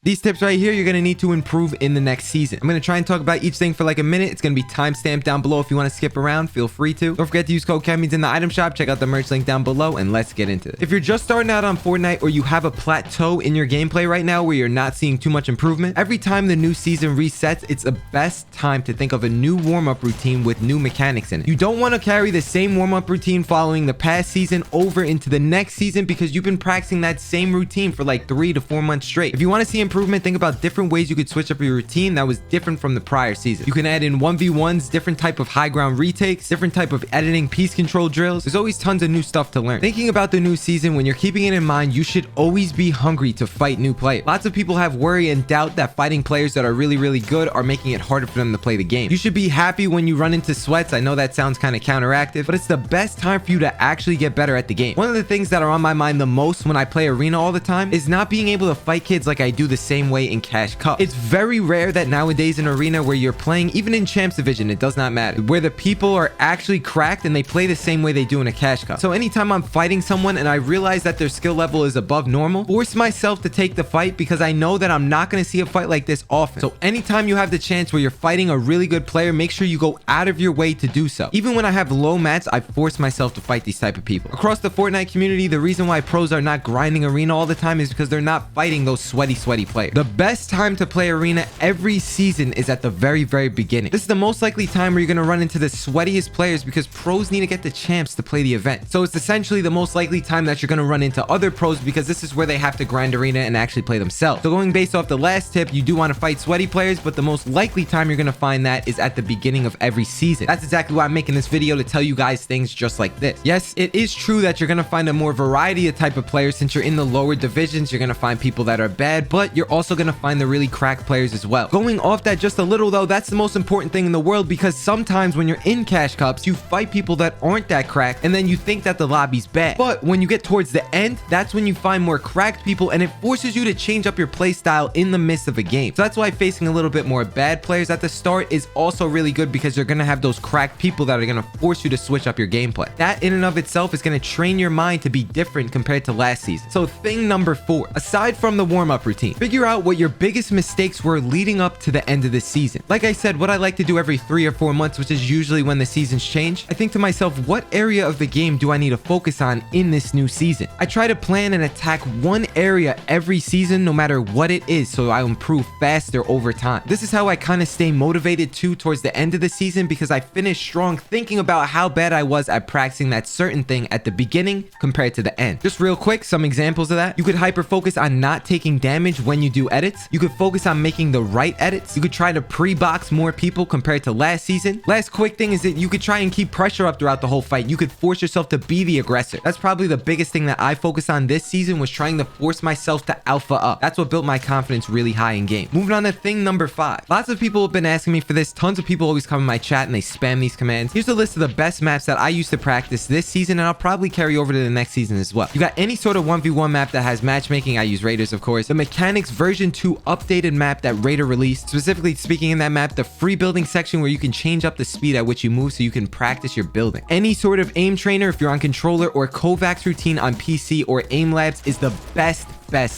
These tips right here, you're going to need to improve in the next season. I'm going to try and talk about each thing for like a minute. It's going to be timestamped down below. If you want to skip around, feel free to. Don't forget to use code KenBeans in the item shop. Check out the merch link down below, and let's get into it. If you're just starting out on Fortnite, or you have a plateau in your gameplay right now where you're not seeing too much improvement, every time the new season resets, it's the best time to think of a new warm-up routine with new mechanics in it. You don't want to carry the same warm-up routine following the past season over into the next season because you've been practicing that same routine for like 3 to 4 months straight. If you want to see improvement, think about different ways you could switch up your routine that was different from the prior season. You can add in 1v1s, different type of high ground retakes, different type of editing piece control drills. There's always tons of new stuff to learn. Thinking about the new season, when you're keeping it in mind, you should always be hungry to fight new players. Lots of people have worry and doubt that fighting players that are really good are making it harder for them to play the game. You should be happy when you run into sweats. I know that sounds kind of counteractive, but it's the best time for you to actually get better at the game. One of the things that are on my mind the most when I play arena all the time is not being able to fight kids like I do the same way in Cash Cup. It's very rare that nowadays in arena where you're playing, even in Champs Division, it does not matter, where the people are actually cracked and they play the same way they do in a Cash Cup. So anytime I'm fighting someone and I realize that their skill level is above normal, force myself to take the fight because I know that I'm not going to see a fight like this often. So anytime you have the chance where you're fighting a really good player, make sure you go out of your way to do so. Even when I have low mats, I force myself to fight these type of people. Across the Fortnite community, the reason why pros are not grinding arena all the time is because they're not fighting those sweaty players. The best time to play arena every season is at the very beginning. This is the most likely time where you're going to run into the sweatiest players because pros need to get the champs to play the event. So it's essentially the most likely time that you're going to run into other pros because this is where they have to grind arena and actually play themselves. So going based off the last tip, you do want to fight sweaty players, but the most likely time you're going to find that is at the beginning of every season. That's exactly why I'm making this video, to tell you guys things just like this. Yes, it is true that you're going to find a more variety of type of players. Since you're in the lower divisions, you're going to find people that are bad, but you're also going to find the really cracked players as well. Going off that just a little though, that's the most important thing in the world, because sometimes when you're in Cash Cups, you fight people that aren't that cracked and then you think that the lobby's bad. But when you get towards the end, that's when you find more cracked people and it forces you to change up your play style in the midst of a game. So that's why facing a little bit more bad players at the start is also really good, because you're going to have those cracked people that are going to force you to switch up your gameplay. That in and of itself is going to train your mind to be different compared to last season. So thing number 4, aside from the warm-up routine, figure out what your biggest mistakes were leading up to the end of the season. Like I said, what I like to do every 3 or 4 months, which is usually when the seasons change, I think to myself, what area of the game do I need to focus on in this new season? I try to plan and attack one area every season, no matter what it is, so I improve faster over time. This is how I kind of stay motivated too towards the end of the season, because I finish strong thinking about how bad I was at practicing that certain thing at the beginning compared to the end. Just real quick, some examples of that. You could hyper focus on not taking damage when you do edits. You could focus on making the right edits. You could try to pre-box more people compared to last season. Last quick thing is that you could try and keep pressure up throughout the whole fight. You could force yourself to be the aggressor. That's probably the biggest thing that I focused on this season, was trying to force myself to alpha up. That's what built my confidence really high in game. Moving on to thing number 5. Lots of people have been asking me for this. Tons of people always come in my chat and they spam these commands. Here's a list of the best maps that I used to practice this season, and I'll probably carry over to the next season as well. You got any sort of 1v1 map that has matchmaking, I use Raiders of course. The Mechanics version 2 updated map that Raider released, specifically speaking in that map, the free building section where you can change up the speed at which you move so you can practice your building. Any sort of aim trainer if you're on controller, or Kovacs routine on PC or aim labs is the best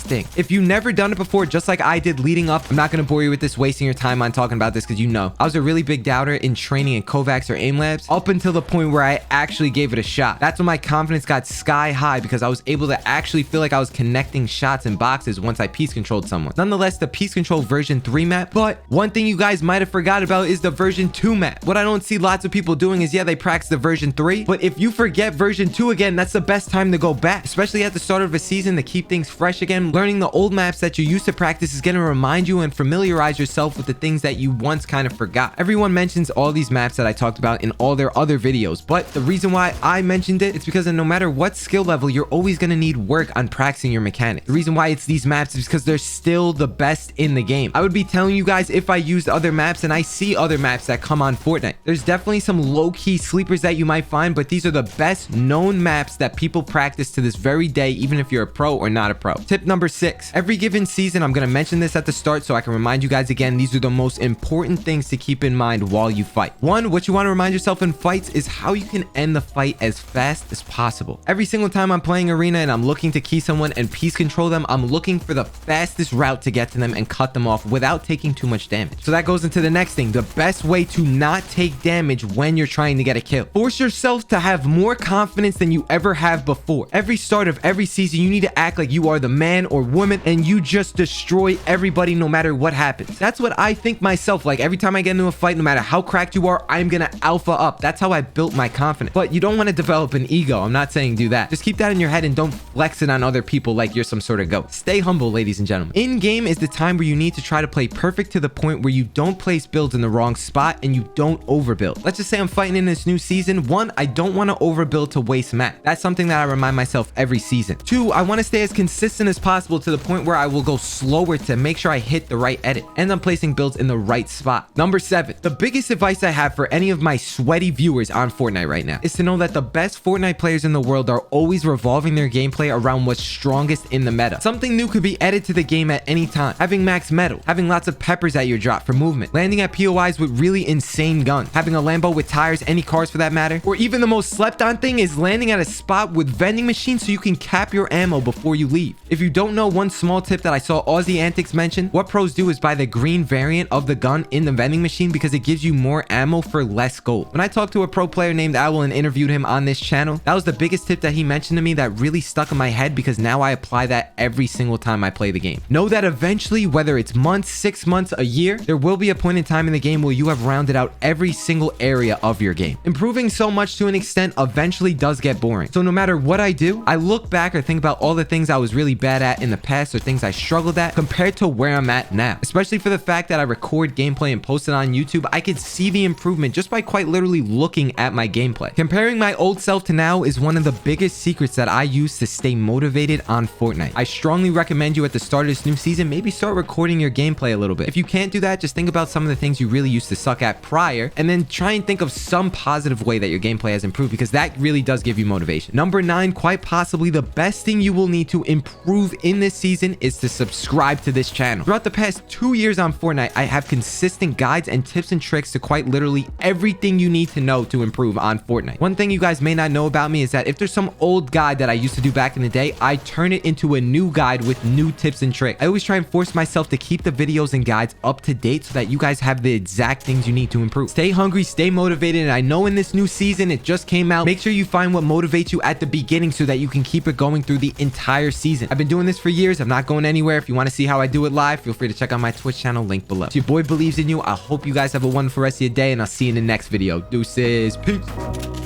thing. If you've never done it before, just like I did leading up, I'm not going to bore you with this, wasting your time on talking about this, because you know I was a really big doubter in training in Kovacs or aim labs up until the point where I actually gave it a shot. That's when my confidence got sky high, because I was able to actually feel like I was connecting shots and boxes once I piece controlled someone. Nonetheless, the piece control version 3 map, but one thing you guys might have forgot about is the version 2 map. What I don't see lots of people doing is, yeah, they practice the version 3, but if you forget version 2 again, that's the best time to go back, especially at the start of a season, to keep things fresh again. Learning the old maps that you used to practice is going to remind you and familiarize yourself with the things that you once kind of forgot. Everyone mentions all these maps that I talked about in all their other videos, but the reason why I mentioned it's because no matter what skill level, you're always going to need work on practicing your mechanics. The reason why it's these maps is because they're still the best in the game. I would be telling you guys if I used other maps, and I see other maps that come on Fortnite. There's definitely some low-key sleepers that you might find, but these are the best known maps that people practice to this very day, even if you're a pro or not a pro. Tip number 6. Every given season, I'm going to mention this at the start so I can remind you guys again, these are the most important things to keep in mind while you fight. 1, what you want to remind yourself in fights is how you can end the fight as fast as possible. Every single time I'm playing arena and I'm looking to key someone and piece control them, I'm looking for the fastest route to get to them and cut them off without taking too much damage. So that goes into the next thing, the best way to not take damage when you're trying to get a kill. Force yourself to have more confidence than you ever have before. Every start of every season, you need to act like you are the man or woman and you just destroy everybody no matter what happens. That's what I think myself. Like every time I get into a fight, no matter how cracked you are, I'm gonna alpha up. That's how I built my confidence. But you don't want to develop an ego. I'm not saying do that. Just keep that in your head and don't flex it on other people like you're some sort of goat. Stay humble, ladies and gentlemen. In game is the time where you need to try to play perfect to the point where you don't place builds in the wrong spot and you don't overbuild. Let's just say I'm fighting in this new season. 1, I don't want to overbuild to waste mat. That's something that I remind myself every season. 2, I want to stay as consistent as possible to the point where I will go slower to make sure I hit the right edit and I'm placing builds in the right spot. Number 7, the biggest advice I have for any of my sweaty viewers on Fortnite right now is to know that the best Fortnite players in the world are always revolving their gameplay around what's strongest in the meta. Something new could be added to the game at any time. Having max metal, having lots of peppers at your drop for movement, landing at POIs with really insane guns, having a Lambo with tires, any cars for that matter, or even the most slept on thing is landing at a spot with vending machines so you can cap your ammo before you leave. If you don't know, one small tip that I saw Aussie Antics mention, what pros do is buy the green variant of the gun in the vending machine because it gives you more ammo for less gold. When I talked to a pro player named Owl and interviewed him on this channel, that was the biggest tip that he mentioned to me that really stuck in my head because now I apply that every single time I play the game. Know that eventually, whether it's months, 6 months, a year, there will be a point in time in the game where you have rounded out every single area of your game. Improving so much to an extent eventually does get boring. So no matter what I do, I look back or think about all the things I was really bad at in the past or things I struggled at compared to where I'm at now. Especially for the fact that I record gameplay and post it on YouTube, I could see the improvement just by quite literally looking at my gameplay. Comparing my old self to now is one of the biggest secrets that I use to stay motivated on Fortnite. I strongly recommend you at the start of this new season, maybe start recording your gameplay a little bit. If you can't do that, just think about some of the things you really used to suck at prior and then try and think of some positive way that your gameplay has improved because that really does give you motivation. Number 9, quite possibly the best thing you will need to improve in this season is to subscribe to this channel. Throughout the past 2 years on Fortnite, I have consistent guides and tips and tricks to quite literally everything you need to know to improve on Fortnite. One thing you guys may not know about me is that if there's some old guide that I used to do back in the day, I turn it into a new guide with new tips and tricks. I always try and force myself to keep the videos and guides up to date so that you guys have the exact things you need to improve. Stay hungry, stay motivated, and I know in this new season, it just came out, make sure you find what motivates you at the beginning so that you can keep it going through the entire season. I've been doing this for years. I'm not going anywhere. If you want to see how I do it live, feel free to check out my Twitch channel, link below. So your boy believes in you. I hope you guys have a wonderful rest of your day, and I'll see you in the next video. Deuces. Peace.